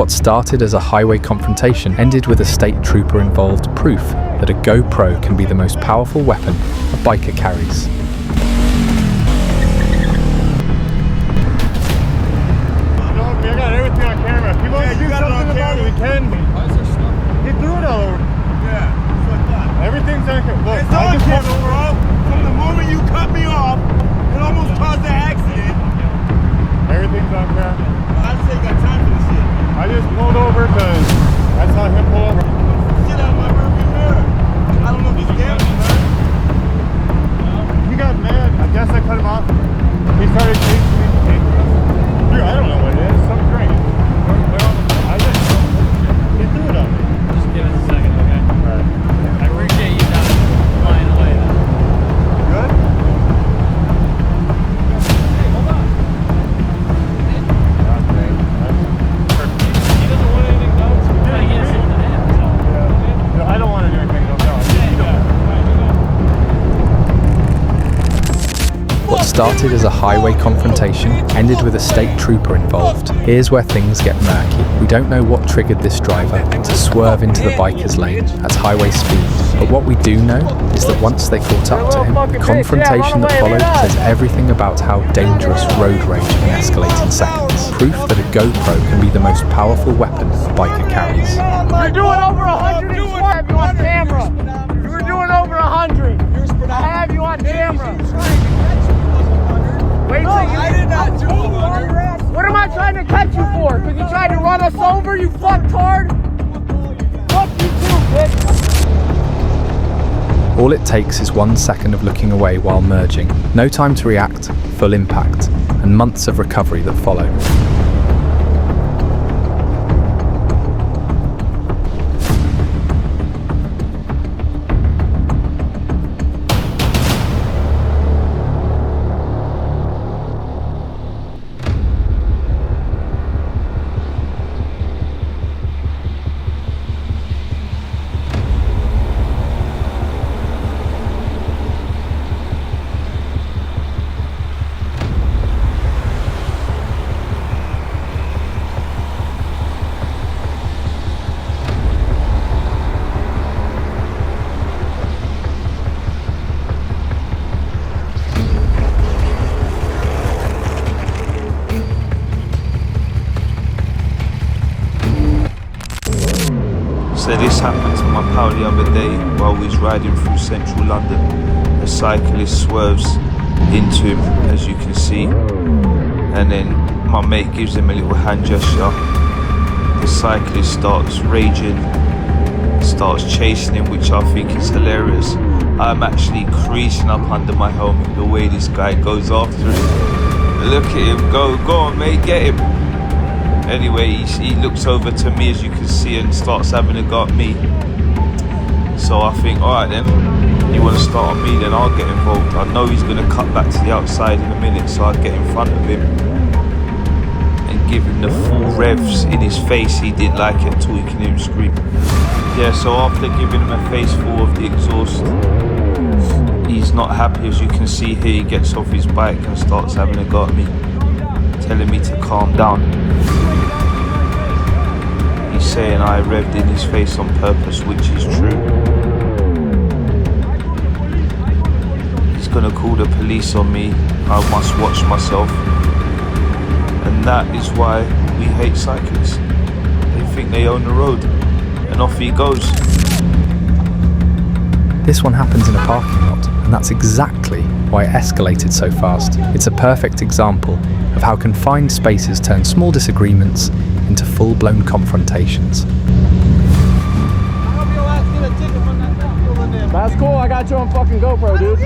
What started as a highway confrontation ended with a state trooper involved, proof that a GoPro can be the most powerful weapon a biker carries. I got everything on camera. If you want to do something about it, we can. He threw it all over. Yeah, fuck that. Everything's on camera. Look, It's on camera, bro. From the moment you cut me off, it almost caused an accident. Everything's on camera. I just ain't got time for this shit. I just pulled over because I saw him pull over. Shit out of my rearview mirror. I don't know if he's scared me, man. He got mad. I guess I cut him off. He started chasing me. Dude, I don't know what it is. Some drink. I just he threw it on me. Just give us a second, okay? Alright. I appreciate you not flying away then. Good? Hey, hold on. He doesn't want anything though, so we're trying to get something in. So. Yeah. No, I don't want to do anything. No. What started as a highway confrontation ended with a state trooper involved. Here's where things get murky. We don't know what triggered this driver to swerve into the biker's lane at highway speed, but what we do know is that once they caught up to him, the confrontation that followed says everything about how dangerous road rage can escalate in seconds. Proof that a GoPro can be the most powerful weapon a biker carries. You're doing over 100 and I have you on camera. You were doing over 100. I have you on camera. Wait till you... I did not do 100. What am I trying to catch you for? Because you tried to run us over, you fucktard? Fuck you too, bitch. All it takes is 1 second of looking away while merging, no time to react, full impact, and months of recovery that follow. So this happened to my pal the other day while we was riding through central London. A cyclist swerves into him, as you can see, and then my mate gives him a little hand gesture. The cyclist starts raging, starts chasing him, which I think is hilarious. I'm actually creasing up under my helmet the way this guy goes after him. Look at him go on mate, get him. Anyway, he looks over to me, as you can see, and starts having a go at me. So I think, alright then, you want to start on me, then I'll get involved. I know he's going to cut back to the outside in a minute, so I'll get in front of him and give him the full revs in his face. He didn't like it until you can hear him scream. Yeah, so after giving him a face full of the exhaust, he's not happy. As you can see here, he gets off his bike and starts having a go at me, telling me to calm down. He's saying I revved in his face on purpose, which is true. He's gonna call the police on me. I must watch myself. And that is why we hate cyclists. They think they own the road. And off he goes. This one happens in a parking lot, and that's exactly why it escalated so fast. It's a perfect example of how confined spaces turn small disagreements into full-blown confrontations. That's cool, I got you on fucking GoPro, dude.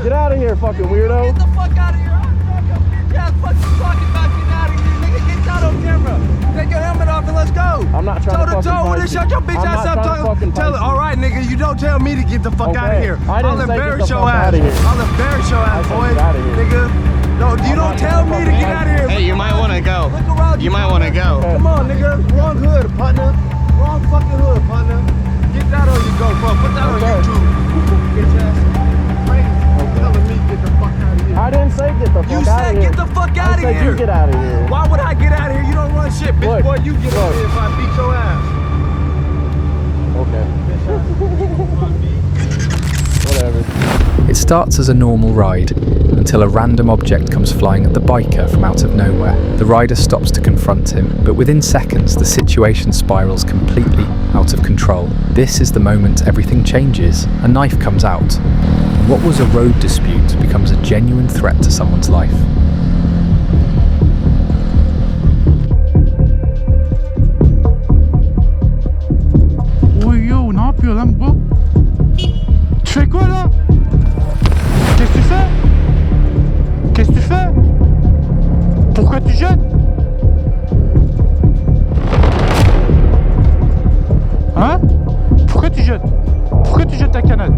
Get out of here, fucking weirdo. Get the fuck out of here. I'm drunk. I'm bitch ass. What you talking about? Get out of here, nigga. Get out on camera. Take your helmet off and let's go. I'm not trying to fucking toe. What is shut your bitch ass up talking? Tell it. All right, nigga. You don't tell me to get the fuck out of here. I'll embarrass your ass. I'll embarrass your ass, boy. Nigga. No, you don't tell me to get out of here. Hey, you might want to go. Look around you. You might want to go. Come on, nigga. Wrong hood, partner. Wrong fucking hood, partner. Get that on your GoPro. Put that on YouTube. Bitch ass. Telling me get the fuck out of here. I didn't say get the fuck out of here. You said get the fuck out of here. You get out of here. Why would I get out of here? boy, you get over here if I beat your ass. Whatever. It starts as a normal ride until a random object comes flying at the biker from out of nowhere. The rider stops to confront him, but within seconds the situation spirals completely out of control. This is the moment everything changes. A knife comes out, and what was a road dispute becomes a genuine threat to someone's life. Oui, yo, non, puis là, bon. Tu fais quoi là? Qu'est-ce que tu fais? Qu'est-ce que tu fais? Pourquoi tu jettes? Hein? Pourquoi tu jettes? Pourquoi tu jettes ta canette?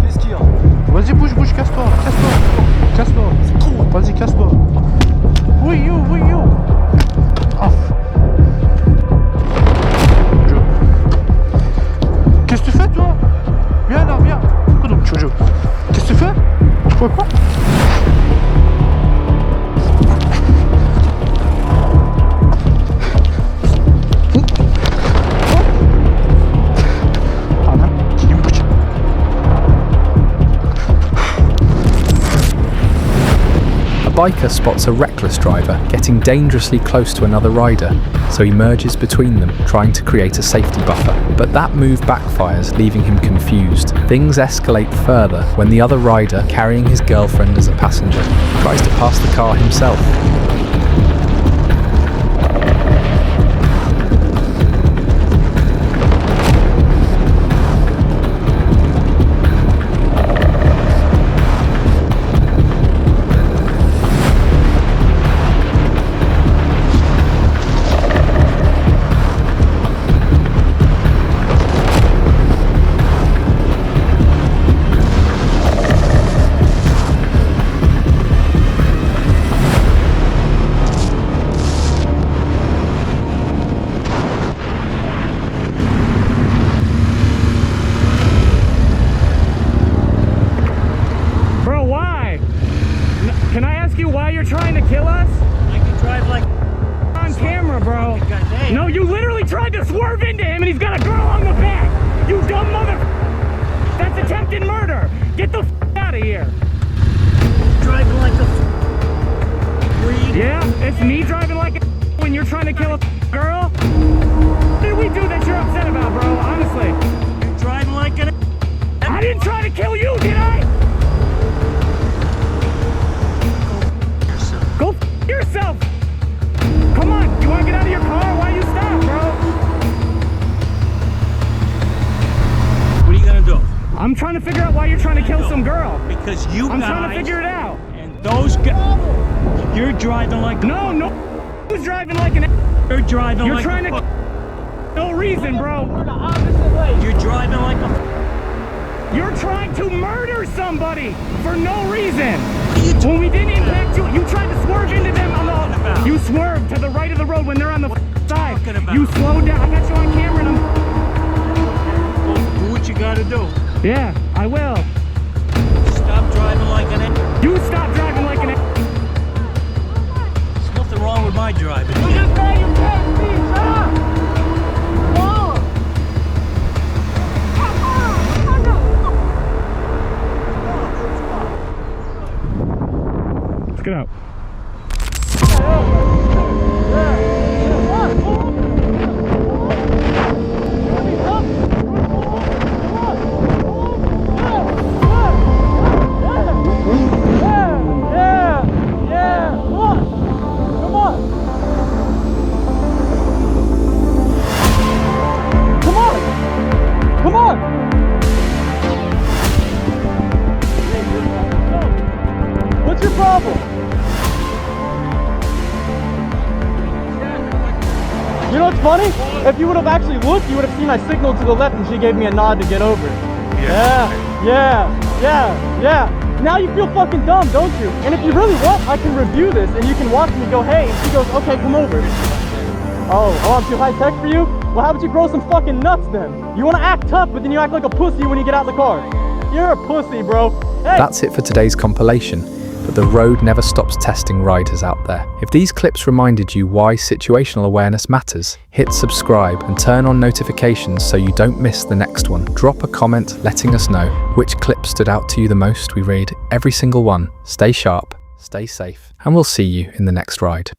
Qu'est-ce qu'il y a? Vas-y, bouge, casse-toi, casse-toi. Vas-y, casse-toi. Oui, yo. Ah. Qu'est-ce que tu fais, toi? Viens là, viens. Jojo. Qu'est-ce que tu fais? Tu fais quoi? A biker spots a reckless driver getting dangerously close to another rider, so he merges between them, trying to create a safety buffer. But that move backfires, leaving him confused. Things escalate further when the other rider, carrying his girlfriend as a passenger, tries to pass the car himself. Can I ask you why you're trying to kill us? I can drive like On camera, bro. goddamn. No, you literally tried to swerve into him and he's got a girl on the back. You dumb mother. That's attempted murder. Get the out of here. Driving like a weed. Yeah, it's me driving like a when you're trying to kill a girl. What did we do that you're upset about, bro? Honestly. You're driving like an I didn't try to kill you, did I? Go yourself. Come on, you want to get out of your car? Why you stop, bro? What are you gonna do? I'm trying to figure out why you're trying to kill some girl. Because you I'm guys trying to figure it out. and those guys. You're driving like No, who's driving like an You're driving You're like trying a to no reason, bro. You're driving like a You're trying to murder somebody for no reason. When we didn't impact you, you tried to swerve into them on the. You swerved to the right of the road when they're on the side. You slowed down. I got you on camera. And do what you gotta do. yeah, I will. Stop driving like an You stop driving like an. There's nothing wrong with my driving. You just made your pet speed. Shut up. Let's get out. What's your problem? You know what's funny? If you would have actually looked, you would have seen I signaled to the left and she gave me a nod to get over. Yeah. Now you feel fucking dumb, don't you? And if you really want, I can review this and you can watch me go, hey, and she goes, okay, come over. Oh, I'm too high tech for you? Well, how about you grow some fucking nuts then? You want to act tough, but then you act like a pussy when you get out of the car. You're a pussy, bro. Hey. That's it for today's compilation. but the road never stops testing riders out there. If these clips reminded you why situational awareness matters, hit subscribe and turn on notifications so you don't miss the next one. Drop a comment letting us know which clip stood out to you the most. We read every single one. Stay sharp, stay safe, and we'll see you in the next ride.